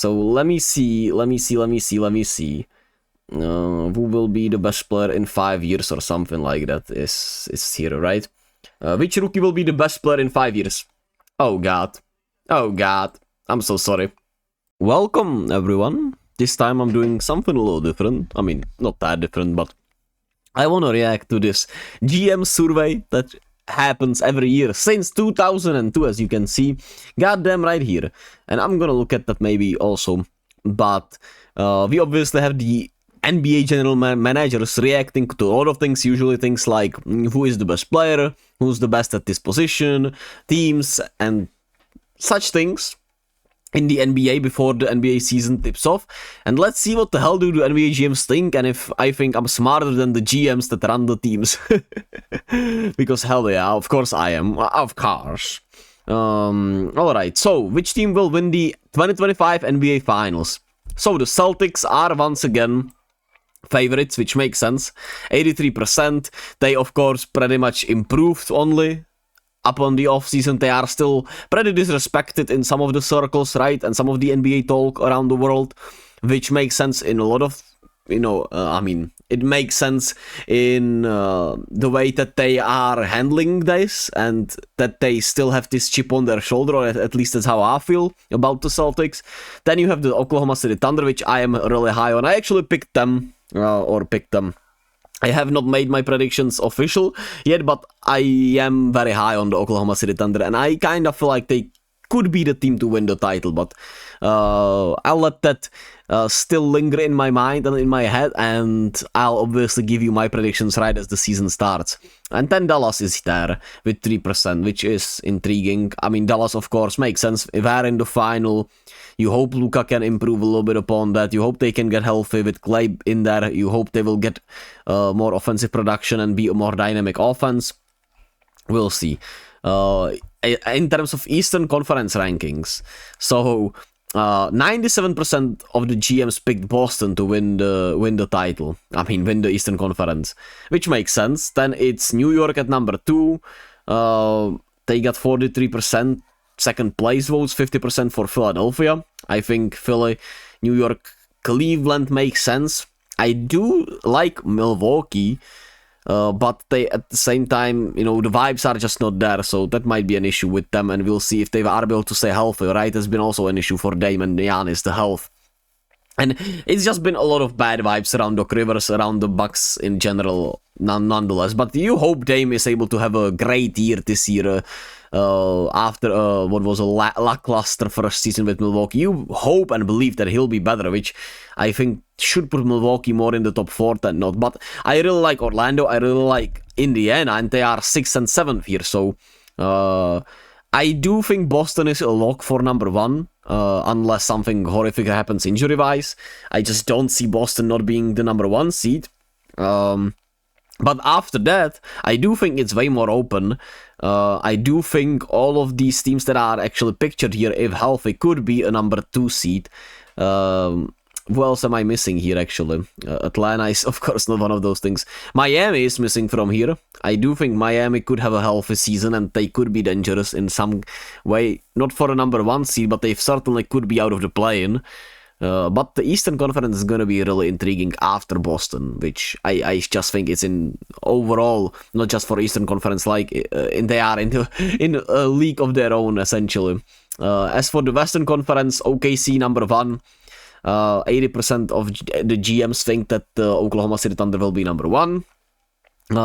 So let me see. Who will be the best player in 5 years or something like that is here, right? Which rookie will be the best player in 5 years? Oh god. I'm so sorry. Welcome everyone. This time I'm doing something a little different. I mean, not that different, but I want to react to this GM survey that happens every year since 2002, as you can see. Goddamn right here. And I'm gonna look at that maybe also. But we obviously have the NBA general managers reacting to a lot of things, usually things like who is the best player, who's the best at this position, teams, and such things in the NBA before the NBA season tips off. And let's see what the hell do the NBA GMs think, and if I think I'm smarter than the GMs that run the teams. Because hell yeah, of course I am. Of course. Alright, so which team will win the 2025 NBA Finals? So the Celtics are once again favorites, which makes sense. 83%. They of course pretty much improved only upon the offseason. They are still pretty disrespected in some of the circles, right? And some of the NBA talk around the world, which makes sense in a lot of, it makes sense in the way that they are handling this, and that they still have this chip on their shoulder, or at least that's how I feel about the Celtics. Then you have the Oklahoma City Thunder, which I am really high on. I actually picked them. I have not made my predictions official yet, but I am very high on the Oklahoma City Thunder, and I kind of feel like they could be the team to win the title, but I'll let that still linger in my mind and in my head, and I'll obviously give you my predictions right as the season starts. And then Dallas is there with 3%, which is intriguing. I mean, Dallas of course makes sense. If they're in the final, you hope Luka can improve a little bit upon that. You hope they can get healthy with Clay in there. You hope they will get more offensive production and be a more dynamic offense. We'll see. In terms of Eastern Conference rankings, so 97% of the GMs picked Boston to win the title. I mean, win the Eastern Conference, which makes sense. Then it's New York at number 2. They got 43%. Second place votes, 50% for Philadelphia. I think Philly, New York, Cleveland makes sense. I do like Milwaukee, but they at the same time, the vibes are just not there, so that might be an issue with them, and we'll see if they are able to stay healthy, right? Has been also an issue for Dame and Giannis, the health. And it's just been a lot of bad vibes around Doc Rivers, around the Bucks in general, nonetheless. But you hope Dame is able to have a great year this year, after what was a lackluster first season with Milwaukee. You hope and believe that he'll be better, which I think should put Milwaukee more in the top 4 than not. But I really like Orlando, I really like Indiana, and they are 6th and 7th here, so I do think Boston is a lock for number 1, unless something horrific happens injury-wise. I just don't see Boston not being the number 1 seed. But after that, I do think it's way more open. I do think all of these teams that are actually pictured here, if healthy, could be a number 2 seed. Who else am I missing here, actually? Atlanta is, of course, not one of those things. Miami is missing from here. I do think Miami could have a healthy season, and they could be dangerous in some way. Not for a number 1 seed, but they certainly could be out of the play-in. But the Eastern Conference is going to be really intriguing after Boston, which I just think it's in overall, not just for Eastern Conference, like they are in a league of their own, essentially. As for the Western Conference, OKC number 1. 80% of the GMs think that the Oklahoma City Thunder will be number 1.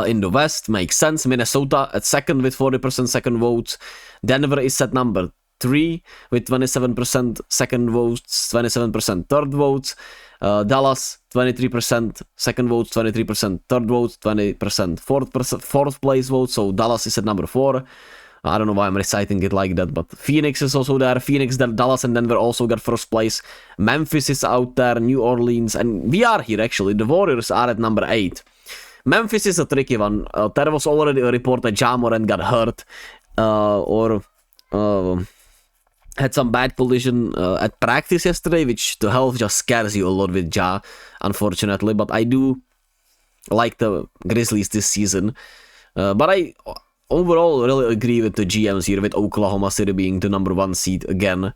In the West, makes sense. Minnesota at 2nd with 40% second votes. Denver is at number 3 with 27% second votes, 27% third votes. Dallas, 23% second votes, 23% third votes, 20% fourth place votes. So Dallas is at number 4. I don't know why I'm reciting it like that, but Phoenix is also there. Phoenix, Dallas, and Denver also got first place. Memphis is out there, New Orleans, and we are here actually. The Warriors are at number 8. Memphis is a tricky one. There was already a report that Ja Morant got hurt, or had some bad collision at practice yesterday, which the health just scares you a lot with Ja, unfortunately. But I do like the Grizzlies this season. But I overall really agree with the GMs here, with Oklahoma City being the number 1 seed again.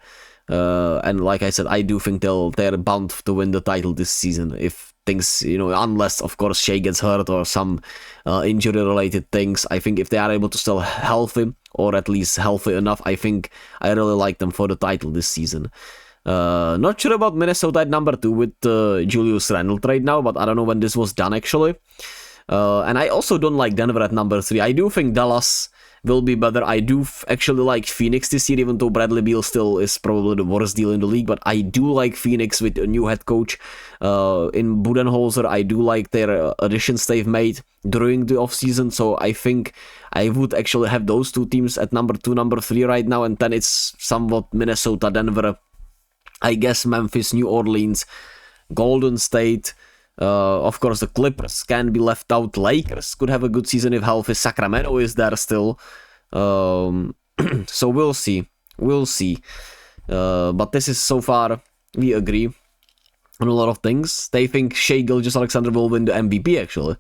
And like I said, I do think they're bound to win the title this season if things, unless of course Shea gets hurt or some injury related things. I think if they are able to still healthy, or at least healthy enough, I think I really like them for the title this season. Not sure about Minnesota at number 2 with Julius Randle trade now, but I don't know when this was done actually. And I also don't like Denver at number 3. I do think Dallas will be better. I do actually like Phoenix this year, even though Bradley Beal still is probably the worst deal in the league, but I do like Phoenix with a new head coach in Budenholzer. I do like their additions they've made during the offseason, so I think I would actually have those two teams at number 2, number 3 right now, and then it's somewhat Minnesota, Denver, I guess Memphis, New Orleans, Golden State. Of course, the Clippers can be left out. Lakers could have a good season if healthy. Sacramento is there still. So we'll see. But this is so far, we agree on a lot of things. They think Shai Gilgeous-Alexander will win the MVP, actually.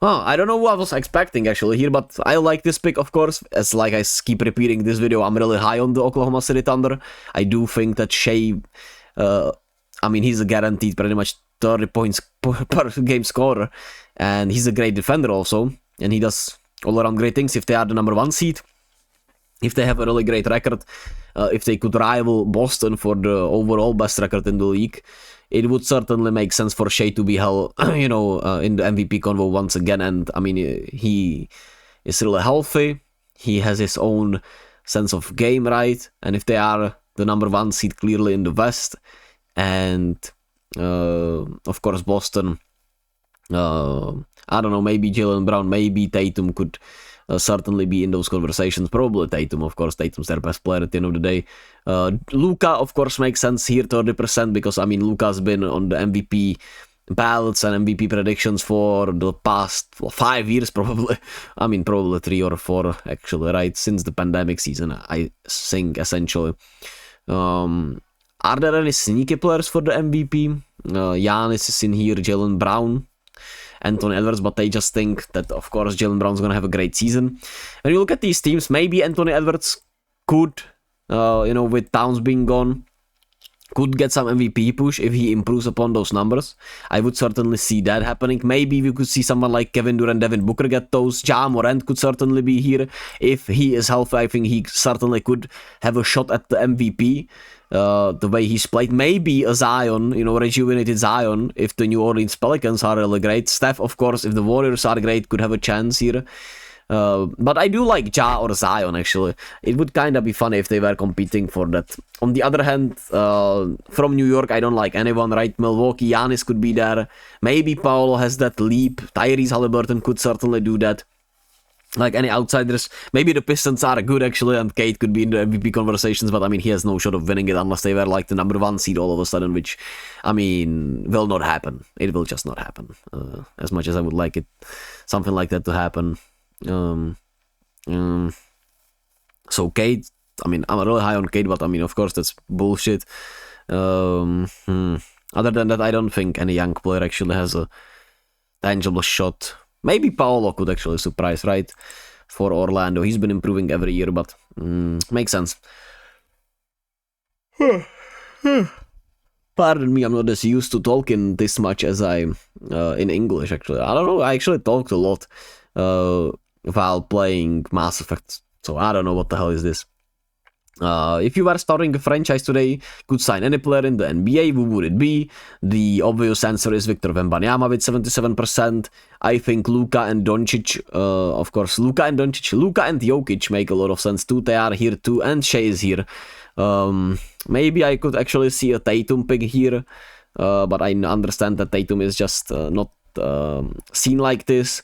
Oh, I don't know what I was expecting, actually, here, but I like this pick, of course. As like I keep repeating this video, I'm really high on the Oklahoma City Thunder. I do think that Shai, he's a guaranteed pretty much 30 points per game scorer, and he's a great defender also, and he does all around great things if they are the number 1 seed, if they have a really great record, if they could rival Boston for the overall best record in the league. It would certainly make sense for Shai to be held, in the MVP convo once again, and he is really healthy, he has his own sense of game, right, and if they are the number 1 seed clearly in the West, and of course Boston, I don't know, maybe Jaylen Brown, maybe Tatum could certainly be in those conversations. Probably Tatum, of course. Tatum's their best player at the end of the day. Luka, of course, makes sense here, 30%, because Luka's been on the MVP ballots and MVP predictions for the past 5 years probably. Probably 3 or 4 actually, right, since the pandemic season, I think, essentially. Are there any sneaky players for the MVP? Giannis is in here, Jaylen Brown, Anthony Edwards, but they just think that, of course, Jaylen Brown's going to have a great season. When you look at these teams, maybe Anthony Edwards could, with Towns being gone, could get some MVP push if he improves upon those numbers. I would certainly see that happening. Maybe we could see someone like Kevin Durant, Devin Booker get those. Ja Morant could certainly be here. If he is healthy, I think he certainly could have a shot at the MVP. The way he's played, maybe a Zion, rejuvenated Zion, if the New Orleans Pelicans are really great. Steph, of course, if the Warriors are great, could have a chance here. But I do like Ja or Zion, actually. It would kind of be funny if they were competing for that. On the other hand, from New York, I don't like anyone, right? Milwaukee, Giannis could be there. Maybe Paolo has that leap. Tyrese Haliburton could certainly do that. Like any outsiders, maybe the Pistons are good actually, and Kate could be in the MVP conversations, but he has no shot of winning it unless they were like the number 1 seed all of a sudden, which, will not happen. It will just not happen. As much as I would like it, something like that to happen. So Kate, I'm really high on Kate, but of course that's bullshit. Other than that, I don't think any young player actually has a tangible shot. Maybe Paolo could actually surprise, right, for Orlando. He's been improving every year, but makes sense. Pardon me, I'm not as used to talking this much as I in English, actually. I don't know, I actually talked a lot while playing Mass Effect, so I don't know what the hell is this. If you were starting a franchise today, could sign any player in the NBA, who would it be? The obvious answer is Victor Wembanyama with 77%. I think Luka and Doncic, of course, Luka and Jokic make a lot of sense too. They are here too, and Shai is here. Maybe I could actually see a Tatum pick here, but I understand that Tatum is just not seen like this.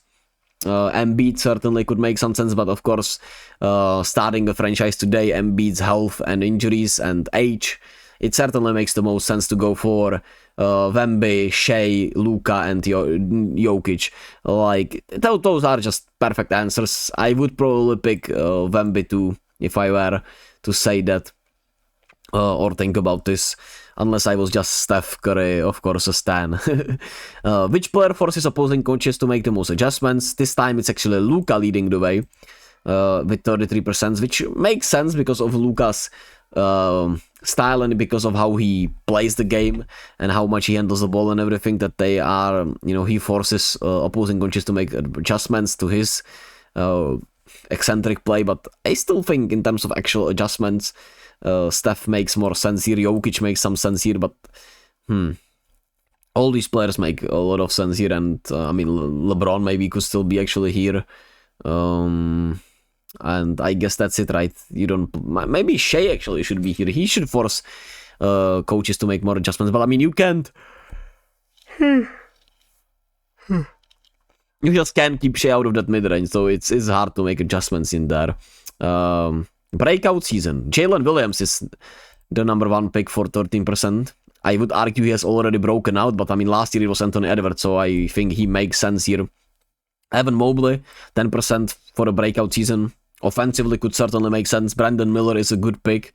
Embiid certainly could make some sense, but of course, starting a franchise today, Embiid's health and injuries and age, it certainly makes the most sense to go for Wemby, Shai, Luka, and Jokic. Like, those are just perfect answers. I would probably pick Wemby too, if I were to say that, or think about this. Unless I was just Steph Curry, of course, a stan. Which player forces opposing coaches to make the most adjustments? This time it's actually Luka leading the way with 33%, which makes sense because of Luka's style and because of how he plays the game and how much he handles the ball and everything, that they are, he forces opposing coaches to make adjustments to his eccentric play. But I still think in terms of actual adjustments, Steph makes more sense here. Jokic makes some sense here, but all these players make a lot of sense here. And LeBron maybe could still be actually here. And I guess that's it, right? Maybe Shea actually should be here. He should force coaches to make more adjustments. But you can't. You just can't keep Shea out of that mid-range, so it's hard to make adjustments in there. Breakout season. Jalen Williams is the number 1 pick for 13%. I would argue he has already broken out, but last year it was Anthony Edwards, so I think he makes sense here. Evan Mobley, 10% for a breakout season. Offensively could certainly make sense. Brandon Miller is a good pick.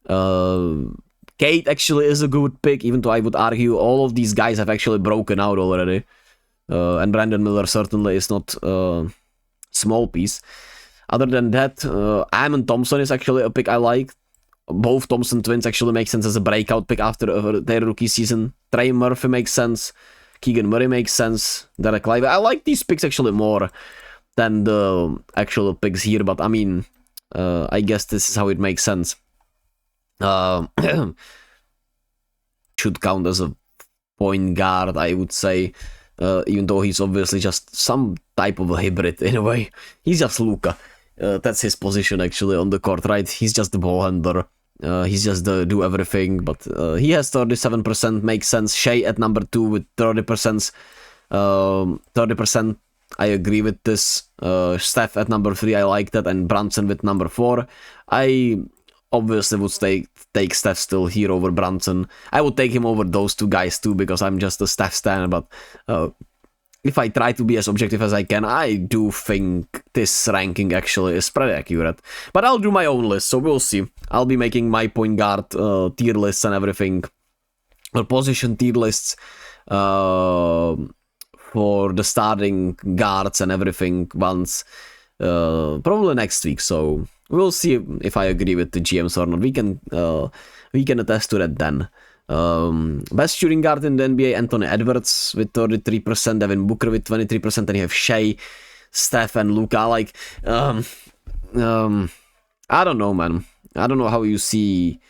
Kate actually is a good pick, even though I would argue all of these guys have actually broken out already. And Brandon Miller certainly is not a small piece. Other than that, Amon Thompson is actually a pick I like. Both Thompson twins actually make sense as a breakout pick after their rookie season. Trey Murphy makes sense. Keegan Murray makes sense. Derek Lively. I like these picks actually more than the actual picks here, but I guess this is how it makes sense. Should count as a point guard, I would say, even though he's obviously just some type of a hybrid in a way. He's just Luka. That's his position actually on the court, right? He's just the ball handler. He's just the do everything, but he has 37%, makes sense. Shea at number 2 with 30%. 30%, I agree with this. Steph at number 3, I like that, and Brunson with number 4. I obviously would take Steph still here over Brunson. I would take him over those two guys too, because I'm just a Steph stan, but if I try to be as objective as I can, I do think this ranking actually is pretty accurate. But I'll do my own list, so we'll see. I'll be making my point guard tier lists and everything, or position tier lists for the starting guards and everything once, probably next week. So we'll see if I agree with the GMs or not. We can attest to that then. Best shooting guard in the NBA, Anthony Edwards with 33%, Devin Booker with 23%, and you have Shea, Steph, and Luka. I don't know, man. I don't know how you see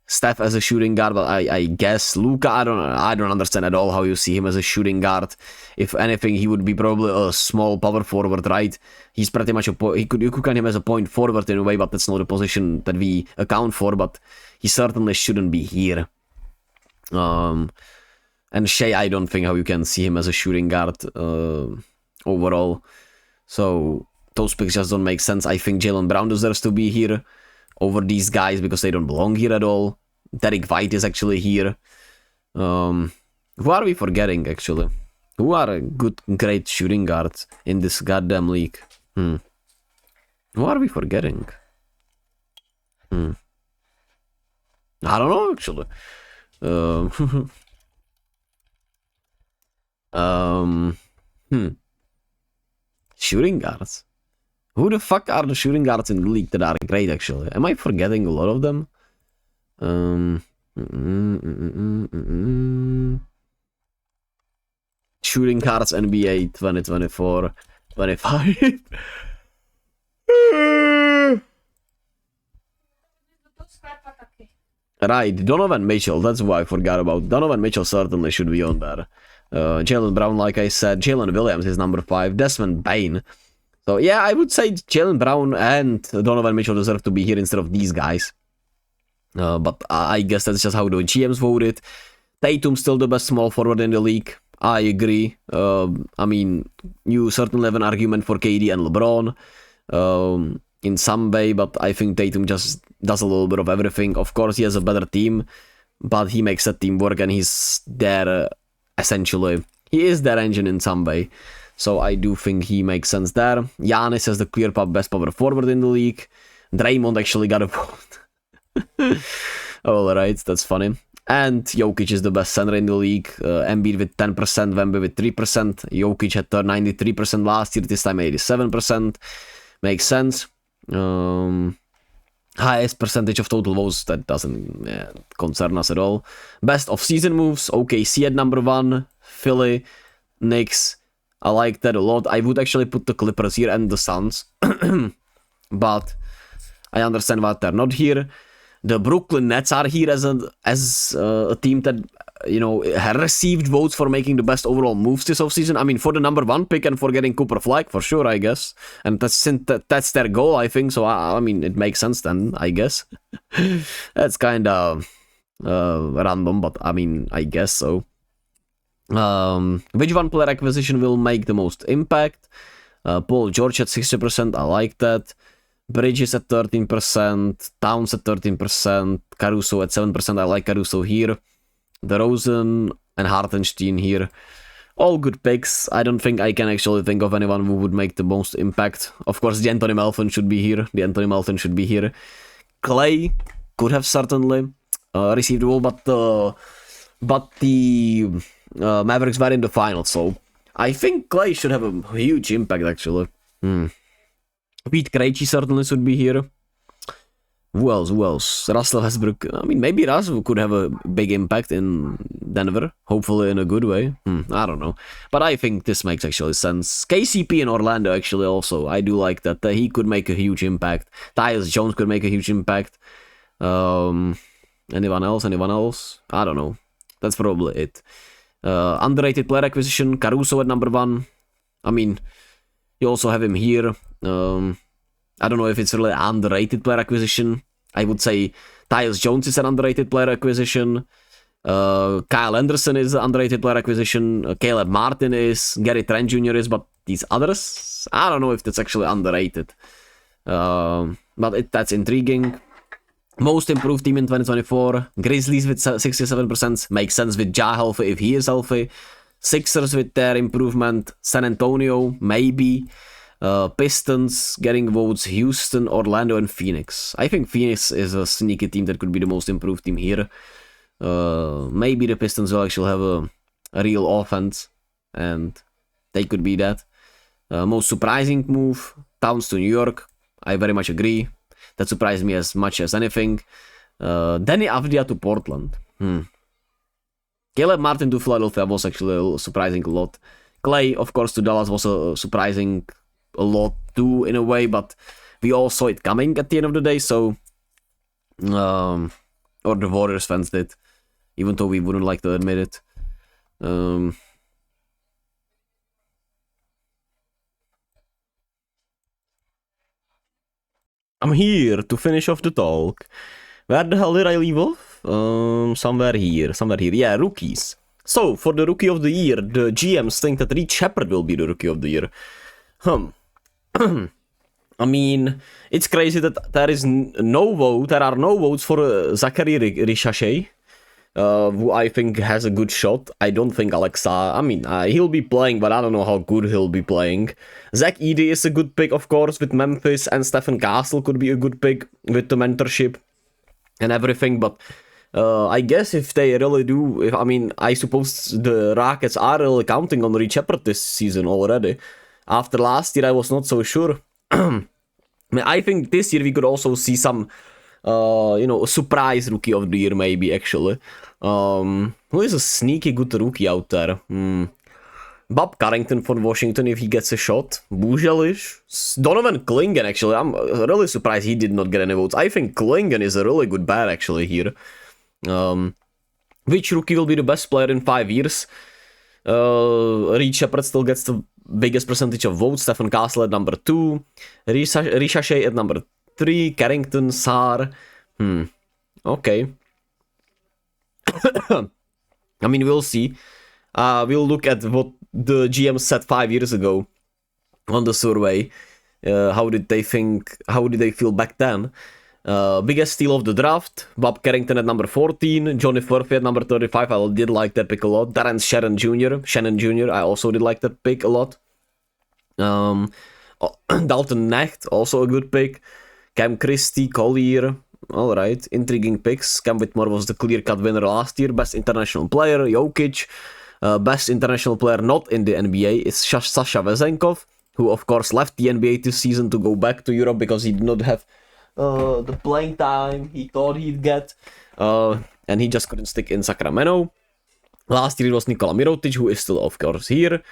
Steph as a shooting guard, but I guess Luka, I don't understand at all how you see him as a shooting guard. If anything, he would be probably a small power forward, right? He's pretty much you could count him as a point forward in a way, but that's not a position that we account for, but he certainly shouldn't be here. And Shea, I don't think how you can see him as a shooting guard overall. So those picks just don't make sense. I think Jaylen Brown deserves to be here over these guys because they don't belong here at all. Derek White is actually here. Who are we forgetting, actually? Who are great shooting guards in this goddamn league? Who are we forgetting? I don't know, actually. Shooting guards. Who the fuck are the shooting guards in the league that are great, actually? Am I forgetting a lot of them? Shooting guards NBA 2024-25. Right, Donovan Mitchell, that's who I forgot about. Donovan Mitchell certainly should be on there. Jaylen Brown, like I said. Jalen Williams is number 5. Desmond Bane. So yeah, I would say Jaylen Brown and Donovan Mitchell deserve to be here instead of these guys. But I guess that's just how the GMs voted. Tatum's still the best small forward in the league. I agree. I mean, you certainly have an argument for KD and LeBron in some way, but I think Tatum just does a little bit of everything. Of course, he has a better team, but he makes that team work, and he's there essentially. He is their engine in some way. So I do think he makes sense there. Giannis has the clear best power forward in the league. Draymond actually got a vote. Alright, that's funny. And Jokic is the best center in the league. Embiid with 10%, Wemby with 3%. Jokic had 93% last year, this time 87%. Makes sense. Highest percentage of total votes, that doesn't concern us at all. Best off-season moves, OKC at number 1, Philly, Knicks, I like that a lot. I would actually put the Clippers here and the Suns, but I understand why they're not here. The Brooklyn Nets are here as a team that, you know, have received votes for making the best overall moves this offseason. I mean, for the number 1 pick and for getting Cooper Flag, for sure, I guess. And that's their goal, I think. So, I mean, it makes sense then, I guess. That's kind of random, but I mean, I guess so. Which one player acquisition will make the most impact? Paul George at 60%, I like that. Bridges at 13%, Towns at 13%, Caruso at 7%, I like Caruso here. DeRozan and Hartenstein here. All good picks. I don't think I can actually think of anyone who would make the most impact. Of course, DeAnthony Melton should be here. Clay could have certainly received the ball, but the Mavericks were in the finals, so I think Clay should have a huge impact, actually. Pete Krejci certainly should be here. Who else? Russell Westbrook. I mean, maybe Russell could have a big impact in Denver. Hopefully in a good way. I don't know. But I think this makes actually sense. KCP in Orlando, actually, also. I do like that. He could make a huge impact. Tyus Jones could make a huge impact. Anyone else? I don't know. That's probably it. Underrated player acquisition. Caruso at number 1. I mean, you also have him here. I don't know if it's really underrated player acquisition. I would say Tyus Jones is an underrated player acquisition. Kyle Anderson is an underrated player acquisition. Caleb Martin is. Gary Trent Jr. is. But these others, I don't know if that's actually underrated. But that's intriguing. Most improved team in 2024. Grizzlies with 67%. Makes sense with Ja healthy if he is healthy. Sixers with their improvement. San Antonio, maybe. Pistons getting votes, Houston, Orlando, and Phoenix. I think Phoenix is a sneaky team that could be the most improved team here. Maybe the Pistons will actually have a real offense, and they could be that. Most surprising move, Towns to New York. I very much agree. That surprised me as much as anything. Danny Avdija to Portland. Caleb Martin to Philadelphia was actually surprising a lot. Clay, of course, to Dallas was surprising a lot too, in a way, but we all saw it coming at the end of the day, so or the Warriors fans did, even though we wouldn't like to admit it. I'm here to finish off the talk. Where the hell did I leave off? Somewhere here. Yeah, rookies. So, for the Rookie of the Year, the GMs think that Reed Shepherd will be the Rookie of the Year. I mean, it's crazy that there are no votes for Zachary Ricochet, who I think has a good shot. I don't think he'll be playing, but I don't know how good he'll be playing. Zach Edey is a good pick, of course, with Memphis, and Stephen Castle could be a good pick with the mentorship and everything, but I guess if they really do, I suppose the Rockets are really counting on Reed Shepherd this season already. After last year, I was not so sure. I think this year we could also see some, a surprise Rookie of the Year, maybe, actually. Who is a sneaky good rookie out there? Bob Carrington from Washington, if he gets a shot. Bujelish. Donovan Clingan, actually. I'm really surprised he did not get any votes. I think Clingan is a really good bet, actually, here. Which rookie will be the best player in 5 years? Reed Shepherd still gets the biggest percentage of votes. Stephen Castle at number 2. Ricochet at number 3. Carrington, Sarr. Okay. We'll see. We'll look at what the GM said 5 years ago on the survey. How did they feel back then? Biggest steal of the draft, Bob Carrington at number 14, Johnny Furphy at number 35, I did like that pick a lot. Terrence Shannon Jr., I also did like that pick a lot. Dalton Knecht, also a good pick. Cam Christie, Collier, alright, intriguing picks. Cam Whitmore was the clear-cut winner last year. Best international player, Jokic. Best international player not in the NBA is Sasha Vezenkov, who of course left the NBA this season to go back to Europe because he did not have the playing time he thought he'd get, and he just couldn't stick in Sacramento. Last year it was Nikola Mirotic, who is still, of course, here.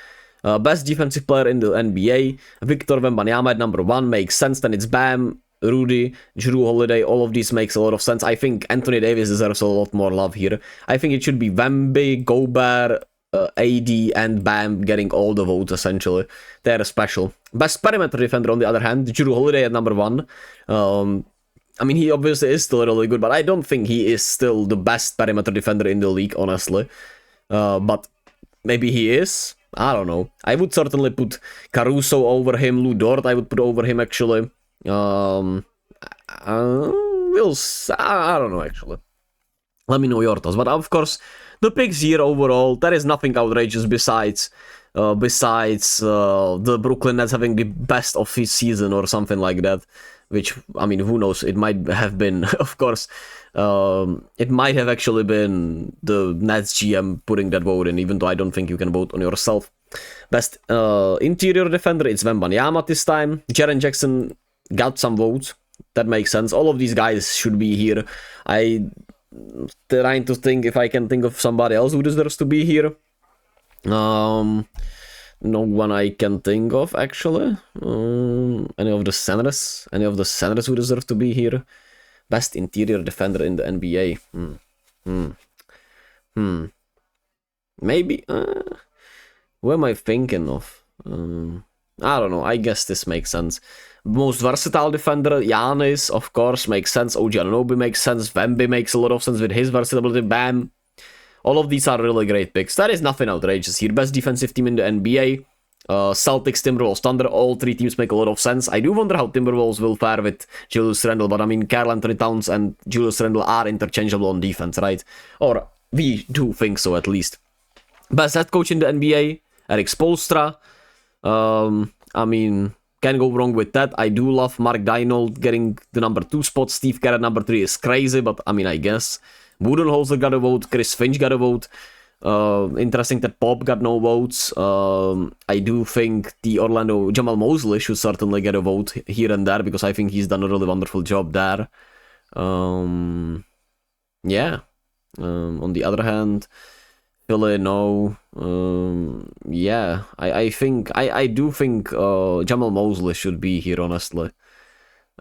Best defensive player in the NBA. Victor Wembanyama at number 1 makes sense. Then it's Bam, Rudy, Jrue Holiday. All of these makes a lot of sense. I think Anthony Davis deserves a lot more love here. I think it should be Wemby, Gobert, AD, and Bam getting all the votes, essentially. They're special. Best perimeter defender, on the other hand, Jrue Holiday at number 1. I mean, he obviously is still really good, but I don't think he is still the best perimeter defender in the league, honestly. But maybe he is. I don't know. I would certainly put Caruso over him. Lou Dort I would put over him, actually. I don't know, actually. Let me know your thoughts. But of course, the picks here overall, there is nothing outrageous besides the Brooklyn Nets having the best of his season or something like that. Which, I mean, who knows? It might have been, of course. It might have actually been the Nets GM putting that vote in, even though I don't think you can vote on yourself. Best interior defender, it's Wembanyama this time. Jaren Jackson got some votes. That makes sense. All of these guys should be here. I'm trying to think if I can think of somebody else who deserves to be here. No one I can think of, actually. Any of the centers? Any of the centers who deserve to be here? Best interior defender in the NBA. Maybe. Who am I thinking of? I don't know. I guess this makes sense. Most versatile defender, Giannis, of course, makes sense. OG Anunoby makes sense. Wemby makes a lot of sense with his versatility. Bam. All of these are really great picks. That is nothing outrageous here. Best defensive team in the NBA. Celtics, Timberwolves, Thunder. All three teams make a lot of sense. I do wonder how Timberwolves will fare with Julius Randle. But I mean, Karl Anthony Towns and Julius Randle are interchangeable on defense, right? Or we do think so, at least. Best head coach in the NBA. Eric Spoelstra. I mean, can't go wrong with that. I do love Mark Daigneault getting the number 2 spot. Steve Kerr at number 3 is crazy, but I mean, I guess. Budenholzer got a vote. Chris Finch got a vote. Interesting that Pop got no votes. I do think the Orlando Jamal Mosley should certainly get a vote here and there, because I think he's done a really wonderful job there. Yeah. On the other hand, Philly, no. Yeah, I do think Jamal Mosley should be here, honestly.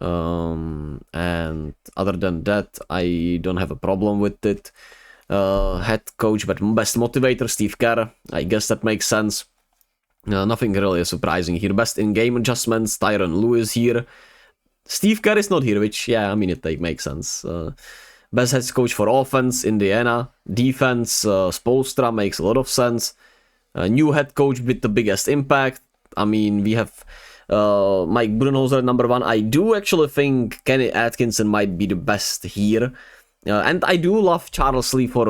And other than that, I don't have a problem with it. Head coach, but best motivator, Steve Kerr. I guess that makes sense. Nothing really surprising here. Best in-game adjustments, Tyronn Lue here. Steve Kerr is not here, which, yeah, I mean, it makes sense. Best head coach for offense, Indiana. Defense, Spoelstra makes a lot of sense. New head coach with the biggest impact. I mean, we have Mike Budenholzer at number 1. I do actually think Kenny Atkinson might be the best here. And I do love Charles Lee for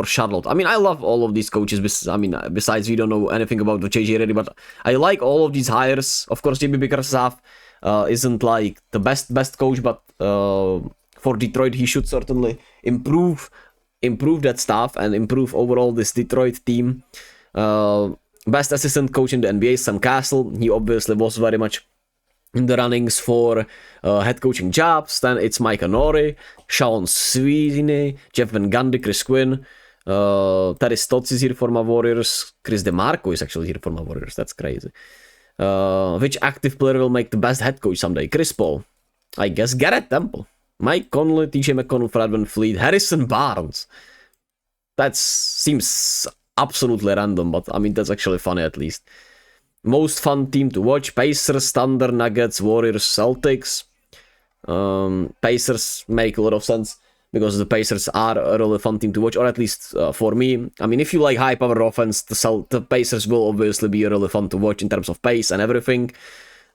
Charlotte. I mean, I love all of these coaches. Besides, we don't know anything about the JJ Redick, but I like all of these hires. Of course, JB Bickerstaff isn't like the best coach, but for Detroit, he should certainly improve that staff and improve overall this Detroit team. Best assistant coach in the NBA, Sam Castle. He obviously was very much in the runnings for head coaching jobs. Then it's Mike Nori, Sean Sweeney, Jeff Van Gundy, Chris Quinn. Terry Stotts is here for my Warriors. Chris DeMarco is actually here for my Warriors. That's crazy. Which active player will make the best head coach someday? Chris Paul. I guess Garrett Temple. Mike Conley, TJ McConnell, Fred VanVleet, Harrison Barnes. That seems absolutely random, but I mean, that's actually funny at least. Most fun team to watch: Pacers, Thunder, Nuggets, Warriors, Celtics. Pacers make a lot of sense because the Pacers are a really fun team to watch, or at least for me. I mean, if you like high-power offense, the Pacers will obviously be really fun to watch in terms of pace and everything.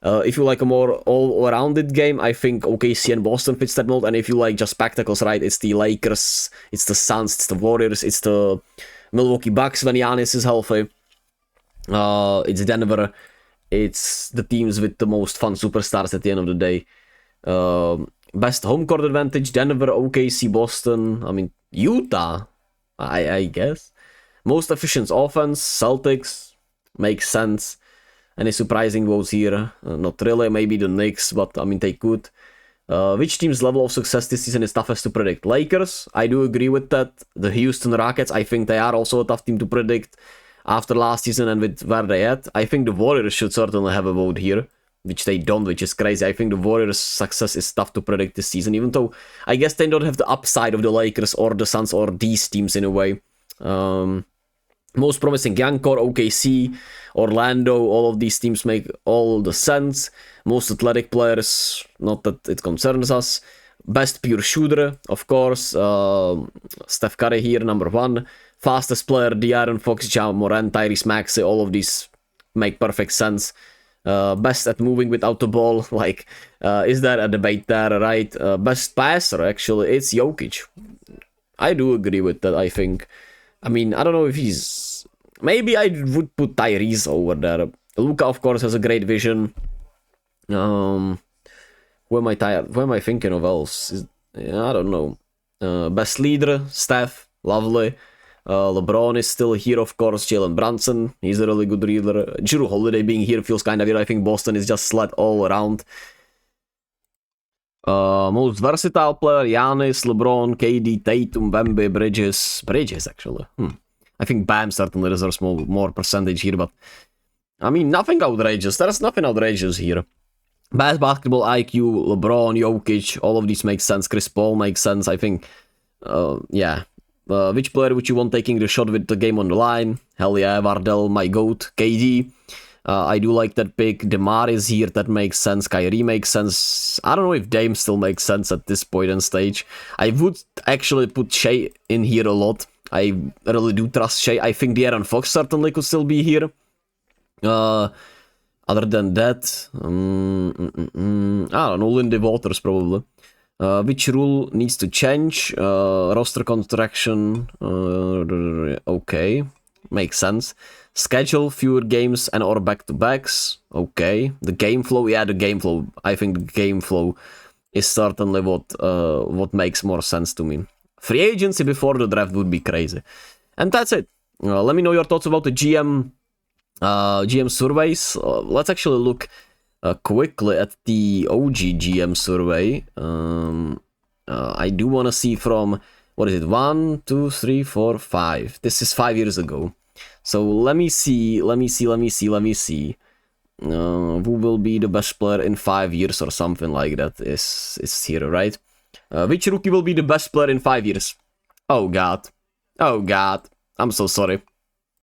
If you like a more all-rounded game, I think OKC and Boston fits that mold. And if you like just spectacles, right, it's the Lakers, it's the Suns, it's the Warriors, it's the Milwaukee Bucks when Giannis is healthy. It's Denver. It's the teams with the most fun superstars at the end of the day. Best home court advantage: Denver, OKC, Boston. I mean, Utah, I guess. Most efficient offense: Celtics. Makes sense. Any surprising votes here? Not really. Maybe the Knicks, but I mean they could. Which team's level of success this season is toughest to predict? Lakers, I do agree with that. The Houston Rockets, I think they are also a tough team to predict after last season and with where they at. I think the Warriors should certainly have a vote here, which they don't, which is crazy. I think the Warriors' success is tough to predict this season, even though I guess they don't have the upside of the Lakers or the Suns or these teams in a way. Most promising young core, OKC, Orlando, all of these teams make all the sense. Most athletic players, not that it concerns us. Best pure shooter, of course. Steph Curry here, number 1. Fastest player, De'Aaron Fox, Ja Morant, Tyrese Maxey, all of these make perfect sense. Best at moving without the ball, like, is there a debate there, right? Best passer, actually, it's Jokic. I do agree with that, I think. I mean, I don't know if he's... Maybe I would put Tyrese over there. Luka, of course, has a great vision. Who am I thinking of else? I don't know. Best leader, Steph, lovely. LeBron is still here, of course. Jalen Brunson, he's a really good leader. Jrue Holiday being here feels kind of weird. I think Boston is just sled all around. Most versatile player, Giannis, LeBron, KD, Tatum, Wemby, Bridges, actually. I think Bam certainly deserves more percentage here, but I mean, nothing outrageous. There's nothing outrageous here. Best basketball IQ, LeBron, Jokic, all of these make sense. Chris Paul makes sense, I think. Yeah. Which player would you want taking the shot with the game on the line? Hell yeah, Vardell, my GOAT. KD. I do like that pick. DeMar is here, that makes sense. Kyrie makes sense. I don't know if Dame still makes sense at this point in stage. I would actually put Shea in here a lot. I really do trust Shea. I think De'Aaron Fox certainly could still be here. Other than that, I don't know, Lindy Waters probably. Which rule needs to change? Roster contraction. Okay, makes sense. Schedule fewer games and or back-to-backs. Okay. The game flow. Yeah, the game flow. I think the game flow is certainly what makes more sense to me. Free agency before the draft would be crazy. And that's it. Let me know your thoughts about the GM surveys. Let's actually look quickly at the OG GM survey. I do want to see from, what is it, 1, 2, 3, 4, 5. This is 5 years ago. So let me see. Who will be the best player in 5 years or something like that is here, right? Which rookie will be the best player in 5 years? Oh god. I'm so sorry.